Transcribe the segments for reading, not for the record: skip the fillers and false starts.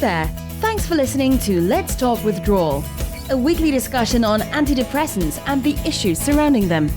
there. Thanks for listening to Let's Talk Withdrawal, a weekly discussion on antidepressants and the issues surrounding them.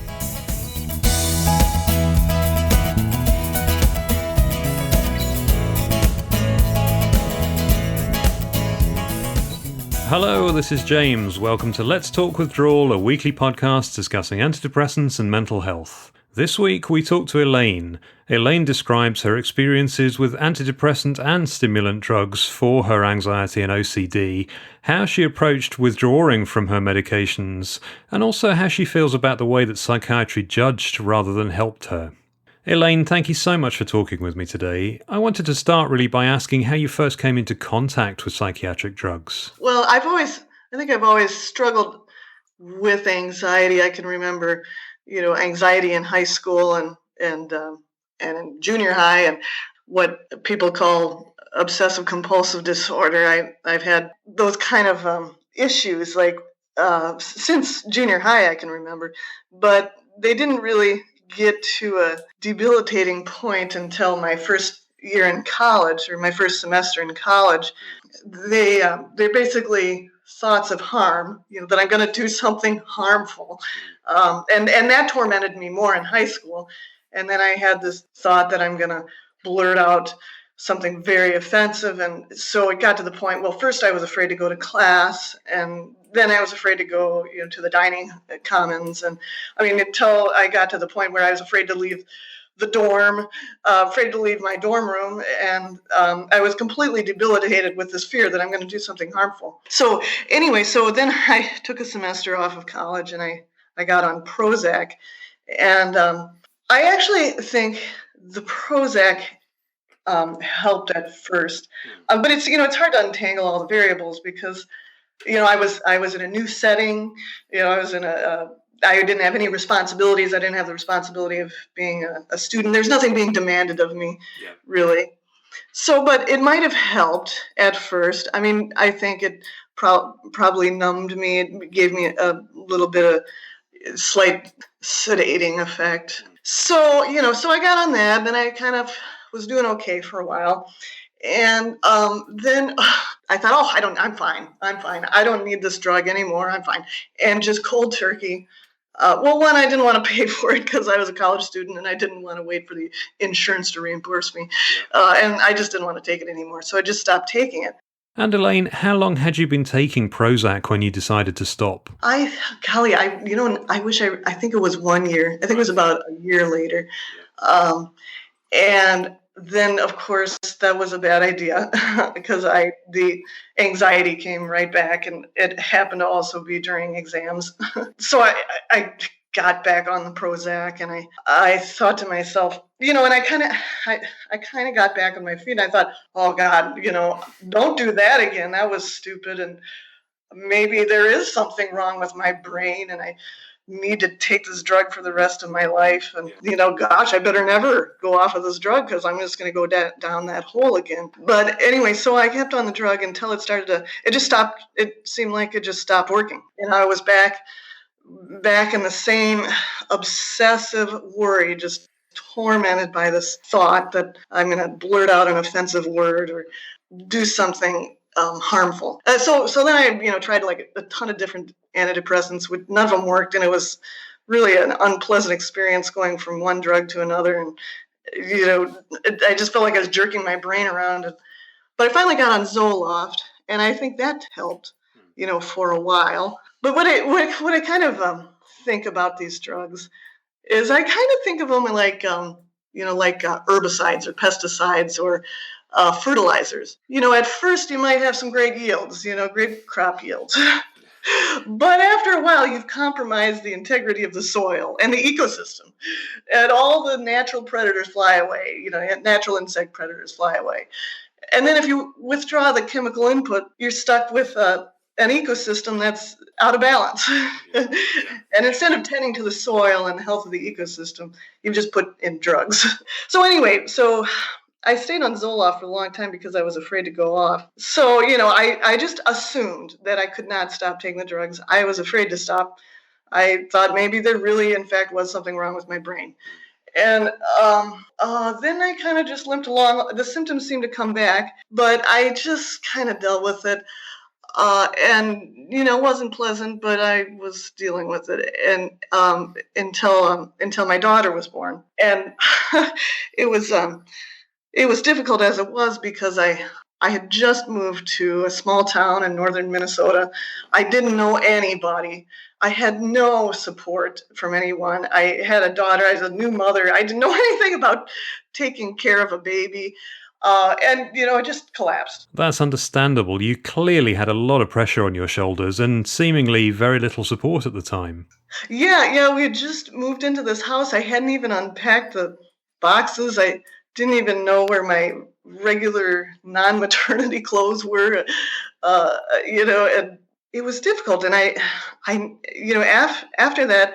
Hello, this is James. Welcome to Let's Talk Withdrawal, a weekly podcast discussing antidepressants and mental health. This week we talk to Elaine. Elaine describes her experiences with antidepressant and stimulant drugs for her anxiety and OCD, how she approached withdrawing from her medications, and also how she feels about the way that psychiatry judged rather than helped her. Elaine, thank you so much for talking with me today. I wanted to start really by asking how you first came into contact with psychiatric drugs. Well, I think I've always struggled with anxiety. I can remember, anxiety in high school and in junior high, and what people call obsessive compulsive disorder. I've had those kind of issues since junior high, I can remember, but they didn't really get to a debilitating point until my first year in college, or my first semester in college. They're basically thoughts of harm, that I'm going to do something harmful. And that tormented me more in high school. And then I had this thought that I'm going to blurt out something very offensive. And so it got to the point, well, first I was afraid to go to class, and then I was afraid to go to the dining commons. And until I got to the point where I was afraid to leave the dorm, afraid to leave my dorm room. And I was completely debilitated with this fear that I'm going to do something harmful. So then I took a semester off of college, and I got on Prozac. And I actually think the Prozac helped at first, but it's hard to untangle all the variables because I was in a new setting. I didn't have any responsibilities. I didn't have the responsibility of being a student. There's nothing being demanded of me, really. So, but it might have helped at first. I think it probably numbed me. It gave me a little bit of slight sedating effect. So I got on that, and I kind of was doing okay for a while. And then I thought, I'm fine. I don't need this drug anymore. I'm fine. And just cold turkey. One, I didn't want to pay for it because I was a college student, and I didn't want to wait for the insurance to reimburse me. And I just didn't want to take it anymore. So I just stopped taking it. And Elaine, how long had you been taking Prozac when you decided to stop? I think it was 1 year. I think it was about a year later. And then, of course, that was a bad idea because the anxiety came right back, and it happened to also be during exams. So I got back on the Prozac, and I thought to myself, and I kind of got back on my feet, and I thought, oh God, don't do that again. That was stupid, and maybe there is something wrong with my brain, and I need to take this drug for the rest of my life. And, I better never go off of this drug because I'm just going to go down that hole again. But anyway, so I kept on the drug until it just stopped. It seemed like it just stopped working. And I was back in the same obsessive worry, just tormented by this thought that I'm going to blurt out an offensive word or do something harmful. So then I, tried a ton of different antidepressants. None of them worked, and it was really an unpleasant experience going from one drug to another. And I just felt like I was jerking my brain around. But I finally got on Zoloft, and I think that helped, for a while. But what I kind of think about these drugs is I kind of think of them like herbicides or pesticides or fertilizers. At first you might have some great yields, great crop yields. But after a while, you've compromised the integrity of the soil and the ecosystem, and all the natural predators fly away, natural insect predators fly away. And then if you withdraw the chemical input, you're stuck with an ecosystem that's out of balance. And instead of tending to the soil and the health of the ecosystem, you've just put in drugs. So anyway, I stayed on Zoloft for a long time because I was afraid to go off. So, I just assumed that I could not stop taking the drugs. I was afraid to stop. I thought maybe there really, in fact, was something wrong with my brain. And then I kind of just limped along. The symptoms seemed to come back, but I just kind of dealt with it. And it wasn't pleasant, but I was dealing with it, and until my daughter was born, and it was difficult as it was because I had just moved to a small town in northern Minnesota. I didn't know anybody. I had no support from anyone. I had a daughter. I was a new mother. I didn't know anything about taking care of a baby. And it just collapsed. That's understandable. You clearly had a lot of pressure on your shoulders and seemingly very little support at the time. Yeah, we had just moved into this house. I hadn't even unpacked the boxes. I didn't even know where my regular non-maternity clothes were, and it was difficult. And after that,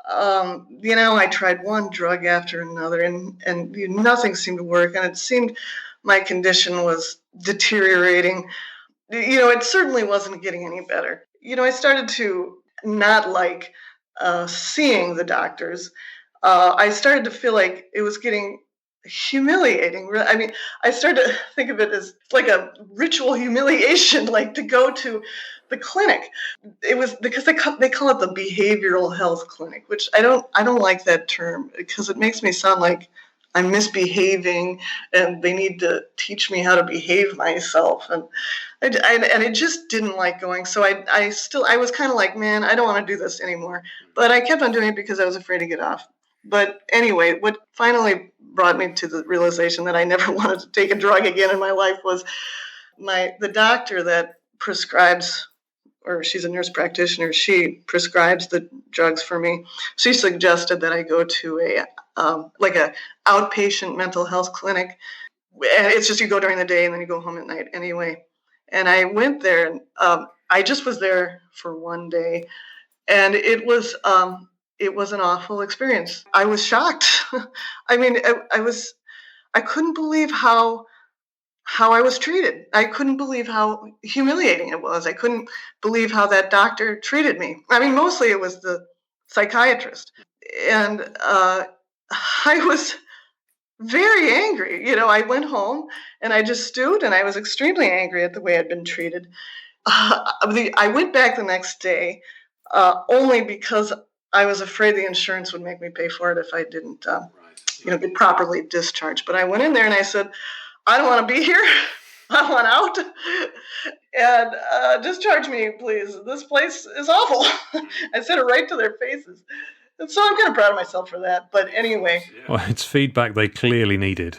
I tried one drug after another, and nothing seemed to work. And it seemed my condition was deteriorating. It certainly wasn't getting any better. I started to not like seeing the doctors. I started to feel like it was getting humiliating. I mean, I started to think of it as like a ritual humiliation, like to go to the clinic. It was because they call it the behavioral health clinic, which I don't like that term because it makes me sound like I'm misbehaving and they need to teach me how to behave myself. And I just didn't like going. So I was kind of like, man, I don't want to do this anymore. But I kept on doing it because I was afraid to get off. But anyway, what finally brought me to the realization that I never wanted to take a drug again in my life was the doctor that prescribes, or she's a nurse practitioner, she prescribes the drugs for me. She suggested that I go to a outpatient mental health clinic. And it's just you go during the day and then you go home at night anyway. And I went there, and I just was there for one day, and it was an awful experience. I was shocked. I mean, I couldn't believe how I was treated. I couldn't believe how humiliating it was. I couldn't believe how that doctor treated me. I mean, mostly it was the psychiatrist. And I was very angry. I went home and I just stewed, and I was extremely angry at the way I'd been treated. I went back the next day only because I was afraid the insurance would make me pay for it if I didn't, get properly discharged. But I went in there and I said, I don't want to be here. I want out. And discharge me, please. This place is awful. I said it right to their faces. And so I'm kind of proud of myself for that. But anyway. Well, it's feedback they clearly needed.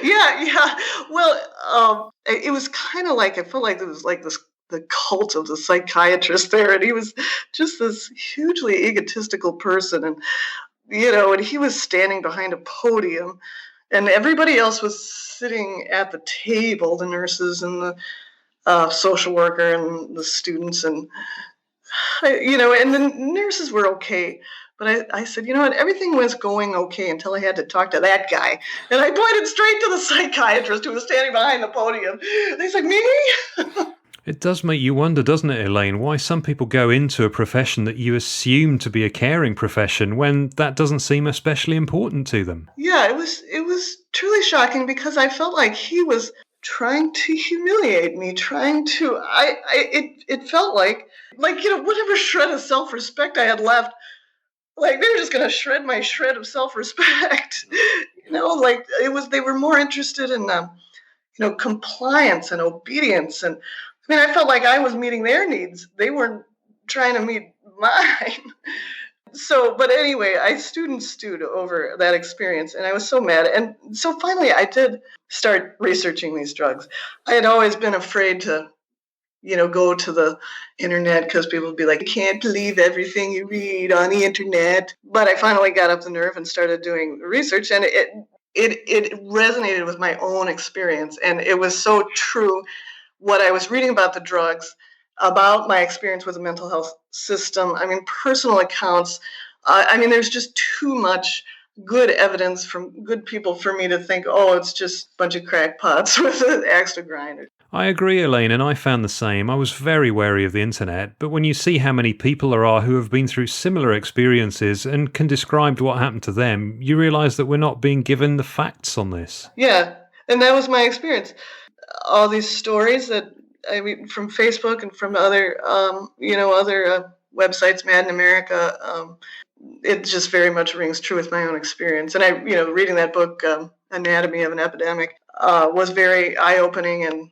Yeah. Well, it was kind of like, I felt like it was like the cult of the psychiatrist there. And he was just this hugely egotistical person. And, and he was standing behind a podium. And everybody else was sitting at the table, the nurses and the social worker and the students. And, and the nurses were okay. But I said, you know what, everything was going okay until I had to talk to that guy. And I pointed straight to the psychiatrist who was standing behind the podium. They said, me? It does make you wonder, doesn't it, Elaine, why some people go into a profession that you assume to be a caring profession when that doesn't seem especially important to them. Yeah, it was truly shocking because I felt like he was trying to humiliate me, it felt like whatever shred of self-respect I had left, like they were just going to shred my shred of self-respect. They were more interested in compliance and obedience. And I mean, I felt like I was meeting their needs. They weren't trying to meet mine. So, but anyway, I stewed over that experience, and I was so mad. And so finally I did start researching these drugs. I had always been afraid to go to the internet because people would be like, you can't believe everything you read on the internet. But I finally got up the nerve and started doing research, and it resonated with my own experience. And it was so true what I was reading about the drugs, about my experience with the mental health system. I mean, personal accounts. There's just too much good evidence from good people for me to think, oh, it's just a bunch of crackpots with an axe to grind. I agree, Elaine, and I found the same. I was very wary of the internet, but when you see how many people there are who have been through similar experiences and can describe what happened to them, you realise that we're not being given the facts on this. Yeah, and that was my experience. All these stories that from Facebook and from other, other websites, Mad in America, it just very much rings true with my own experience. And reading that book, Anatomy of an Epidemic, was very eye-opening, and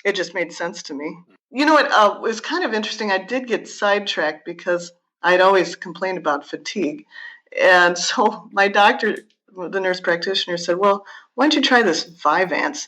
it just made sense to me. You know what? It was kind of interesting. I did get sidetracked because I'd always complained about fatigue. And so my doctor, the nurse practitioner, said, well, why don't you try this Vyvanse?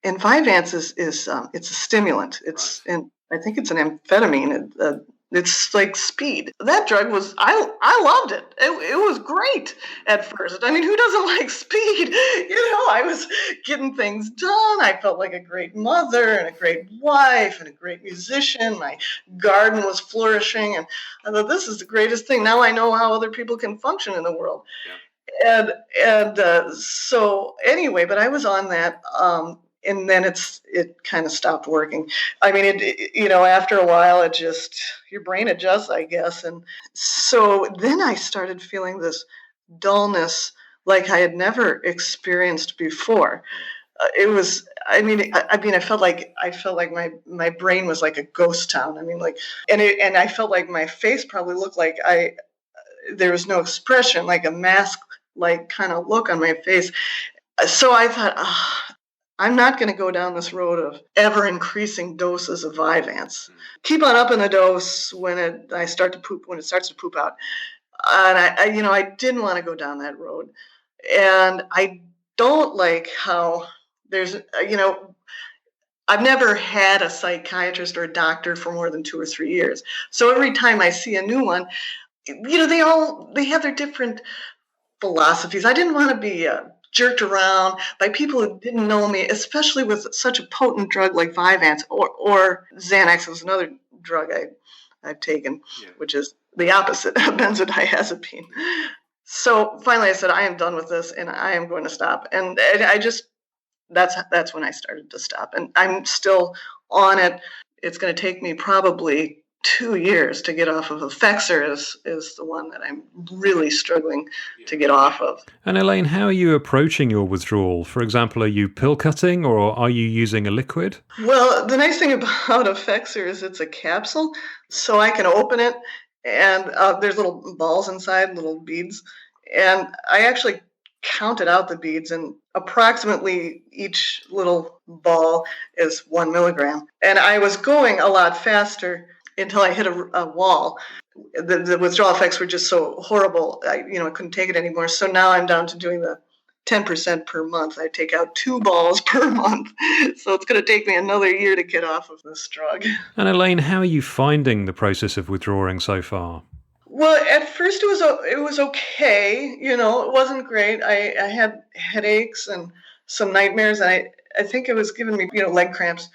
And Vyvanse is it's a stimulant. And I think it's an amphetamine. It's like speed. That drug I loved it. It was great at first. I mean, who doesn't like speed? I was getting things done. I felt like a great mother and a great wife and a great musician. My garden was flourishing, and I thought, this is the greatest thing. Now I know how other people can function in the world. Yeah. So anyway, but I was on that. And then it kind of stopped working. I mean, after a while, your brain adjusts, I guess. And so then I started feeling this dullness like I had never experienced before. I felt like my brain was like a ghost town. I mean, and I felt like my face probably looked like there was no expression, like a mask-like kind of look on my face. So I thought, I'm not going to go down this road of ever increasing doses of Vyvanse. Keep on upping the dose when it starts to poop out. And I didn't want to go down that road. And I don't like how there's, I've never had a psychiatrist or a doctor for more than 2 or 3 years. So every time I see a new one, they have their different philosophies. I didn't want to be jerked around by people who didn't know me, especially with such a potent drug like Vyvanse or Xanax was another drug I've taken, which is the opposite of benzodiazepine. So finally I said, I am done with this and I am going to stop. And that's when I started to stop. And I'm still on it. It's going to take me probably 2 years to get off of. Effexor is the one that I'm really struggling to get off of. And Elaine, how are you approaching your withdrawal? For example, are you pill cutting or are you using a liquid? Well, the nice thing about Effexor is it's a capsule, so I can open it and there's little balls inside, little beads. And I actually counted out the beads, and approximately each little ball is 1 milligram. And I was going a lot faster until I hit a wall. The withdrawal effects were just so horrible. I couldn't take it anymore. So now I'm down to doing the 10% per month. I take out 2 balls per month. So it's going to take me another year to get off of this drug. And Elaine, how are you finding the process of withdrawing so far? Well, at first it was okay. It wasn't great. I had headaches and some nightmares, and I think it was giving me leg cramps.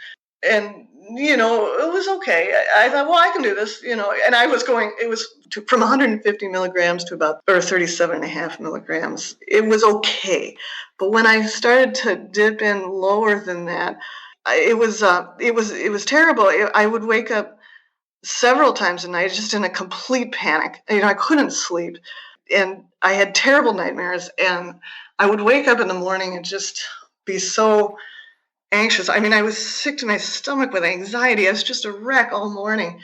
And it was okay. I thought, well, I can do this, and I was going, it was from 150 milligrams to about 37.5 milligrams. It was okay. But when I started to dip in lower than that, it was terrible. I would wake up several times a night just in a complete panic. I couldn't sleep, and I had terrible nightmares, and I would wake up in the morning and just be so anxious. I mean, I was sick to my stomach with anxiety. I was just a wreck all morning.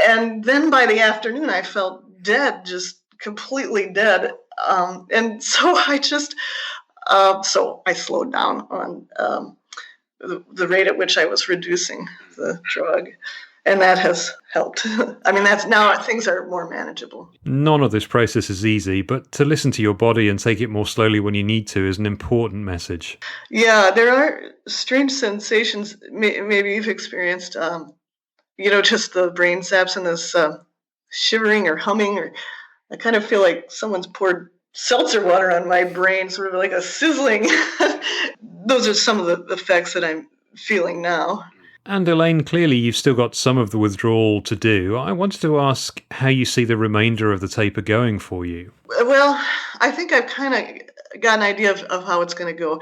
And then by the afternoon, I felt dead, just completely dead. And so I just, so I slowed down on the rate at which I was reducing the drug. And that has helped. I mean, now things are more manageable. None of this process is easy, but to listen to your body and take it more slowly when you need to is an important message. Yeah, there are strange sensations. Maybe you've experienced, just the brain zaps and this shivering or humming, or I kind of feel like someone's poured seltzer water on my brain, sort of like a sizzling. Those are some of the effects that I'm feeling now. And Elaine, clearly you've still got some of the withdrawal to do. I wanted to ask how you see the remainder of the taper going for you. Well, I think I've kind of got an idea of how it's going to go,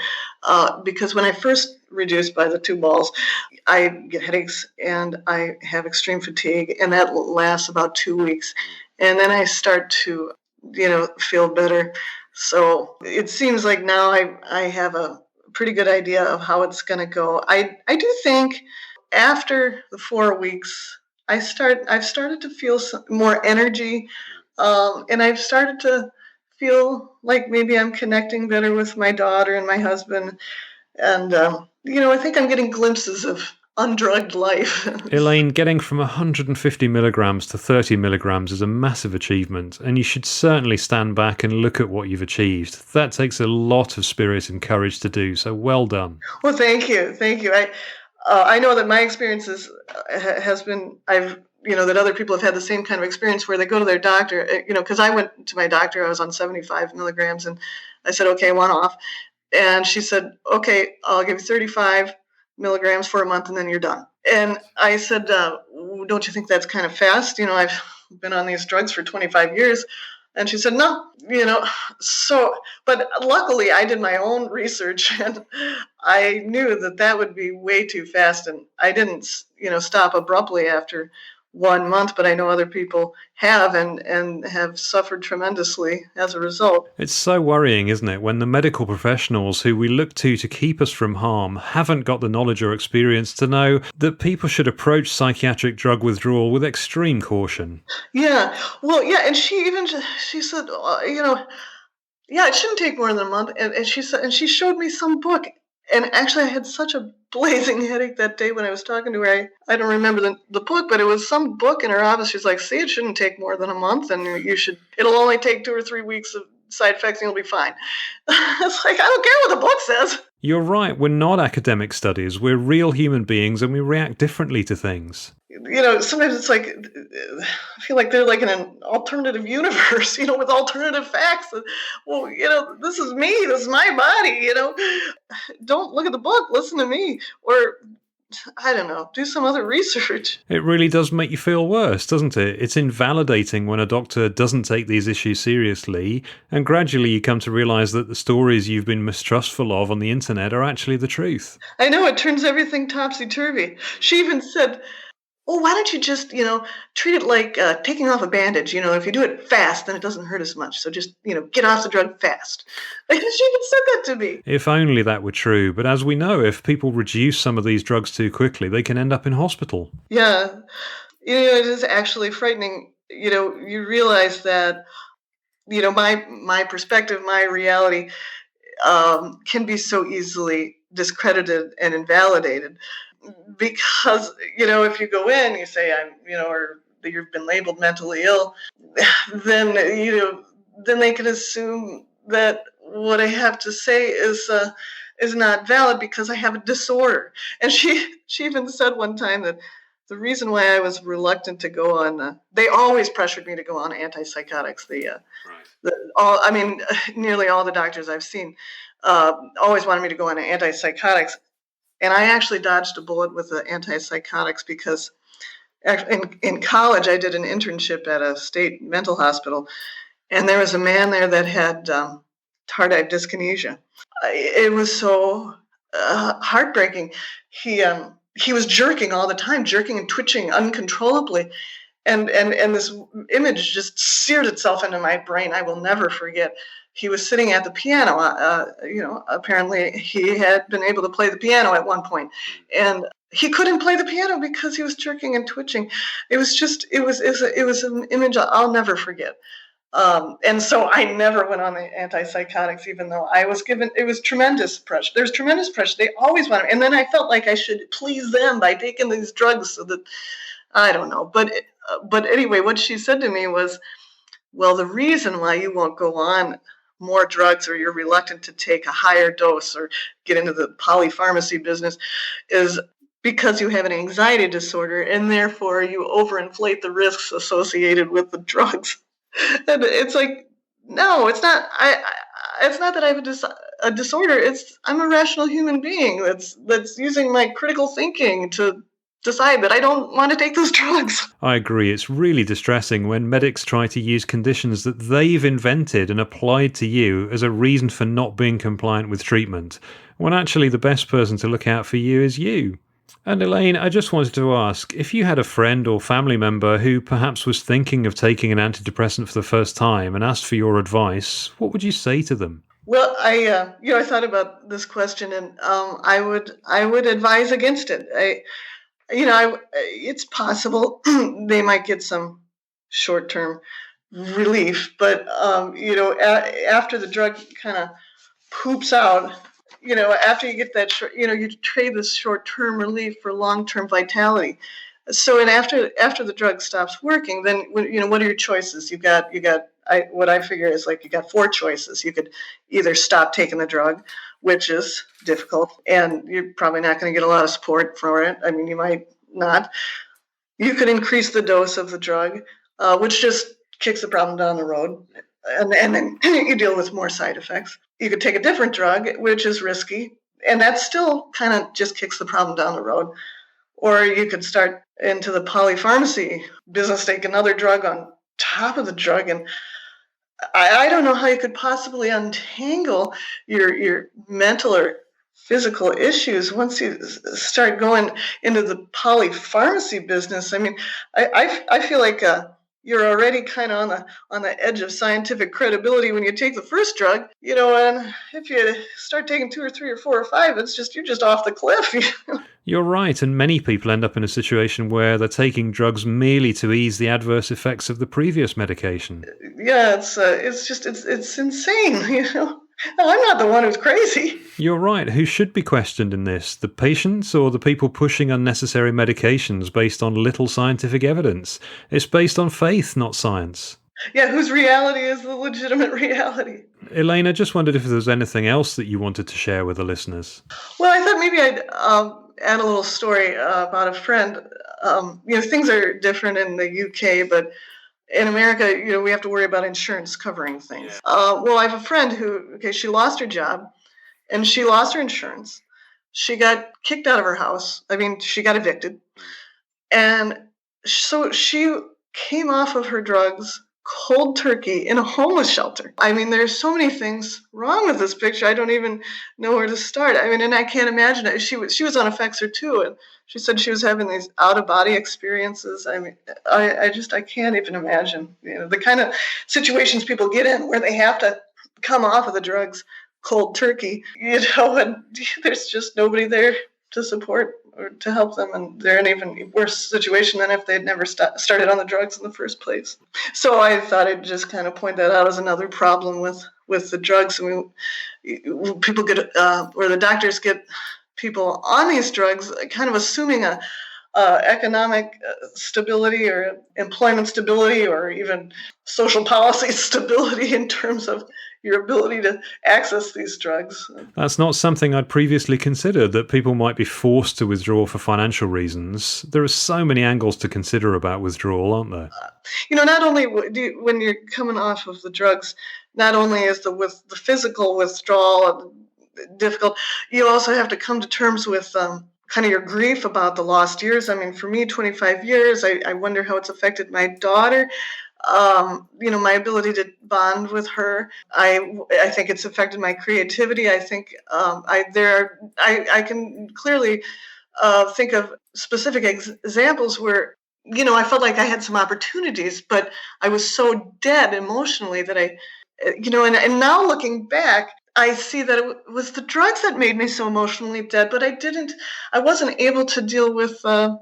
because when I first reduced by the 2 balls, I get headaches and I have extreme fatigue, and that lasts about 2 weeks. And then I start to, feel better. So it seems like now I have a pretty good idea of how it's going to go. I do think after the 4 weeks, I've started to feel some more energy, and I've started to feel like maybe I'm connecting better with my daughter and my husband. And, I think I'm getting glimpses of undrugged life. Elaine, getting from 150 milligrams to 30 milligrams is a massive achievement, and you should certainly stand back and look at what you've achieved. That takes a lot of spirit and courage to do, so well done. Well, thank you. I know that my experiences has been, that other people have had the same kind of experience where they go to their doctor, because I went to my doctor, I was on 75 milligrams, and I said, okay, 1 off. And she said, okay, I'll give you 35 milligrams for a month and then you're done. And I said, don't you think that's kind of fast? I've been on these drugs for 25 years. And she said, no, but luckily I did my own research and I knew that would be way too fast. And I didn't, stop abruptly after 1 month, but I know other people have and have suffered tremendously as a result. It's so worrying, isn't it, when the medical professionals who we look to keep us from harm haven't got the knowledge or experience to know that people should approach psychiatric drug withdrawal with extreme caution. Yeah, well, yeah, and she said, it shouldn't take more than a month, and she said, and she showed me some book. And actually, I had such a blazing headache that day when I was talking to her. I don't remember the book, but it was some book in her office. She's like, see, it shouldn't take more than a month, and it'll only take 2 or 3 weeks of side effects, and you'll be fine. It's like, I don't care what the book says. You're right. We're not academic studies. We're real human beings, and we react differently to things. Sometimes it's like, I feel like they're like in an alternative universe, with alternative facts. Well, this is me, this is my body, don't look at the book, listen to me, or I don't know, do some other research. It really does make you feel worse, doesn't it? It's invalidating when a doctor doesn't take these issues seriously, and gradually you come to realize that the stories you've been mistrustful of on the internet are actually the truth. I know, it turns everything topsy-turvy. She even said, well, why don't you just, treat it like taking off a bandage? If you do it fast, then it doesn't hurt as much. So just, get off the drug fast. She even said that to me. If only that were true. But as we know, if people reduce some of these drugs too quickly, they can end up in hospital. Yeah. It is actually frightening. You realize that, my perspective, my reality can be so easily discredited and invalidated. Because, if you go in, you say, or you've been labeled mentally ill, then, then they can assume that what I have to say is not valid because I have a disorder. And she even said one time that the reason why I was reluctant to go on, they always pressured me to go on antipsychotics. Nearly all the doctors I've seen always wanted me to go on antipsychotics. And I actually dodged a bullet with the antipsychotics because in college I did an internship at a state mental hospital, and there was a man there that had tardive dyskinesia. It was so heartbreaking. He was jerking all the time, jerking and twitching uncontrollably. And this image just seared itself into my brain. I will never forget. He was sitting at the piano. Apparently he had been able to play the piano at one point, and he couldn't play the piano because he was jerking and twitching. It was an image I'll never forget. And so I never went on the antipsychotics, even though I was given. It was tremendous pressure. There's tremendous pressure. They always want, and then I felt like I should please them by taking these drugs so that I don't know. But anyway, what she said to me was, well, the reason why you won't go on more drugs or you're reluctant to take a higher dose or get into the polypharmacy business is because you have an anxiety disorder and therefore you overinflate the risks associated with the drugs. And it's like, no, it's not. It's not that I have a disorder. I'm a rational human being that's using my critical thinking to decide that I don't want to take those drugs. I agree. It's really distressing when medics try to use conditions that they've invented and applied to you as a reason for not being compliant with treatment, when actually the best person to look out for you is you. And Elaine, I just wanted to ask, if you had a friend or family member who perhaps was thinking of taking an antidepressant for the first time and asked for your advice, what would you say to them? Well, I thought about this question, and I would advise against it. It's possible they might get some short-term relief, but after the drug kind of poops out, after you get that you trade this short-term relief for long-term vitality. So, and after the drug stops working, then what are your choices? What I figure is like you got 4 choices. You could either stop taking the drug, which is difficult, and you're probably not going to get a lot of support for it. I mean, you might not. You could increase the dose of the drug, which just kicks the problem down the road, and then you deal with more side effects. You could take a different drug, which is risky, and that still kind of just kicks the problem down the road. Or you could start into the polypharmacy business, take another drug on top of the drug, and I don't know how you could possibly untangle your mental or physical issues once you start going into the polypharmacy business. I mean, I feel like you're already kind of on the edge of scientific credibility when you take the first drug, and if you start taking 2 or 3 or 4 or 5, you're just off the cliff. You're right, and many people end up in a situation where they're taking drugs merely to ease the adverse effects of the previous medication. Yeah, it's insane, I'm not the one who's crazy. You're right. Who should be questioned in this? The patients or the people pushing unnecessary medications based on little scientific evidence? It's based on faith, not science. Yeah, whose reality is the legitimate reality? Elaine, I just wondered if there was anything else that you wanted to share with the listeners. Well, I thought maybe I'd add a little story about a friend. Things are different in the UK, but in America, we have to worry about insurance covering things. Well, I have a friend who, she lost her job, and she lost her insurance. She got kicked out of her house. I mean, she got evicted. And so she came off of her drugs cold turkey in a homeless shelter. I mean, there's so many things wrong with this picture. I don't even know where to start. I mean, and I can't imagine it. She was on Effexor too, and she said she was having these out-of-body experiences. I mean, I can't even imagine, the kind of situations people get in where they have to come off of the drugs cold turkey, and there's just nobody there to support or to help them, and they're in an even worse situation than if they'd never started on the drugs in the first place. So I thought I'd just kind of point that out as another problem with the drugs. I mean, people get, or the doctors get people on these drugs kind of assuming a economic stability or employment stability or even social policy stability in terms of your ability to access these drugs. That's not something I'd previously considered, that people might be forced to withdraw for financial reasons. There are so many angles to consider about withdrawal, aren't there? Not only when you're coming off of the drugs, not only is the physical withdrawal difficult, you also have to come to terms with kind of your grief about the lost years. I mean, for me, 25 years, I wonder how it's affected my daughter. My ability to bond with her. I think it's affected my creativity. I think I can clearly think of specific examples where I felt like I had some opportunities, but I was so dead emotionally that and now looking back, I see that it was the drugs that made me so emotionally dead, but I wasn't able to deal with, I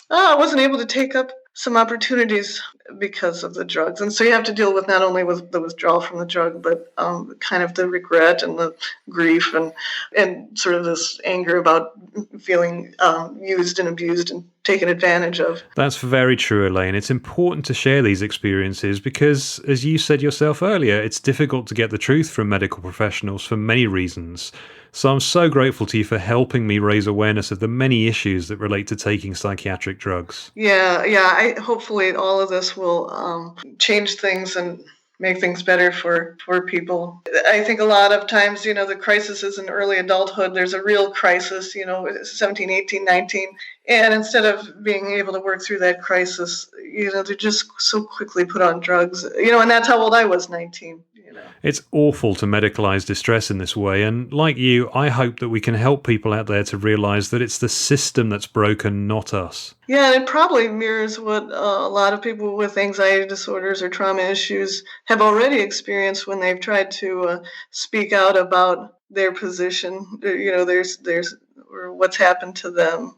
wasn't able to take up some opportunities because of the drugs. And so you have to deal with not only with the withdrawal from the drug, but kind of the regret and the grief and sort of this anger about feeling used and abused and taken advantage of. That's very true, Elaine. It's important to share these experiences because, as you said yourself earlier, it's difficult to get the truth from medical professionals for many reasons. So I'm so grateful to you for helping me raise awareness of the many issues that relate to taking psychiatric drugs. Yeah. Hopefully all of this will change things and make things better for people. I think a lot of times, the crisis is in early adulthood. There's a real crisis, 17, 18, 19. And instead of being able to work through that crisis, they're just so quickly put on drugs, and that's how old I was, 19. It's awful to medicalise distress in this way, and like you, I hope that we can help people out there to realise that it's the system that's broken, not us. Yeah, it probably mirrors what a lot of people with anxiety disorders or trauma issues have already experienced when they've tried to speak out about their position. There's or what's happened to them.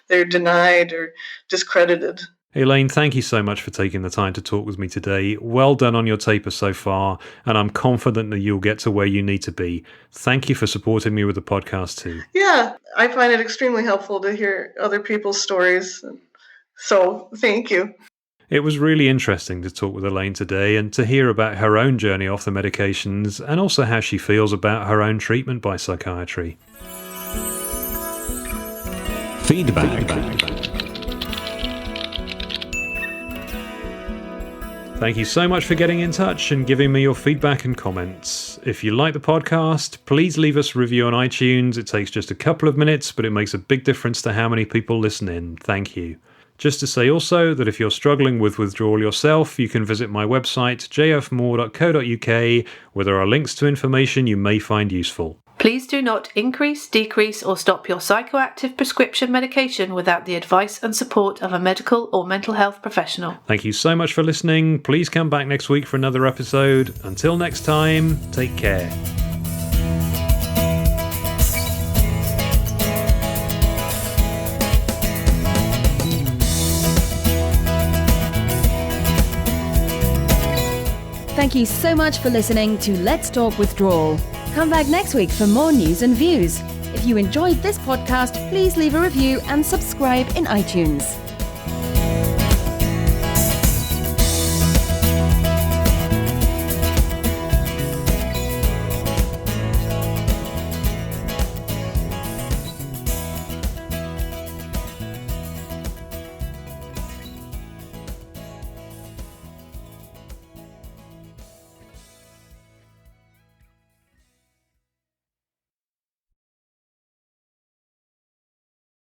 They're denied or discredited. Elaine, thank you so much for taking the time to talk with me today. Well done on your taper so far, and I'm confident that you'll get to where you need to be. Thank you for supporting me with the podcast too. Yeah, I find it extremely helpful to hear other people's stories. So thank you. It was really interesting to talk with Elaine today and to hear about her own journey off the medications and also how she feels about her own treatment by psychiatry. Feedback. Thank you so much for getting in touch and giving me your feedback and comments. If you like the podcast, please leave us a review on iTunes. It takes just a couple of minutes, but it makes a big difference to how many people listen in. Thank you. Just to say also that if you're struggling with withdrawal yourself, you can visit my website, jfmoore.co.uk, where there are links to information you may find useful. Please do not increase, decrease, or stop your psychoactive prescription medication without the advice and support of a medical or mental health professional. Thank you so much for listening. Please come back next week for another episode. Until next time, take care. Thank you so much for listening to Let's Talk Withdrawal. Come back next week for more news and views. If you enjoyed this podcast, please leave a review and subscribe in iTunes.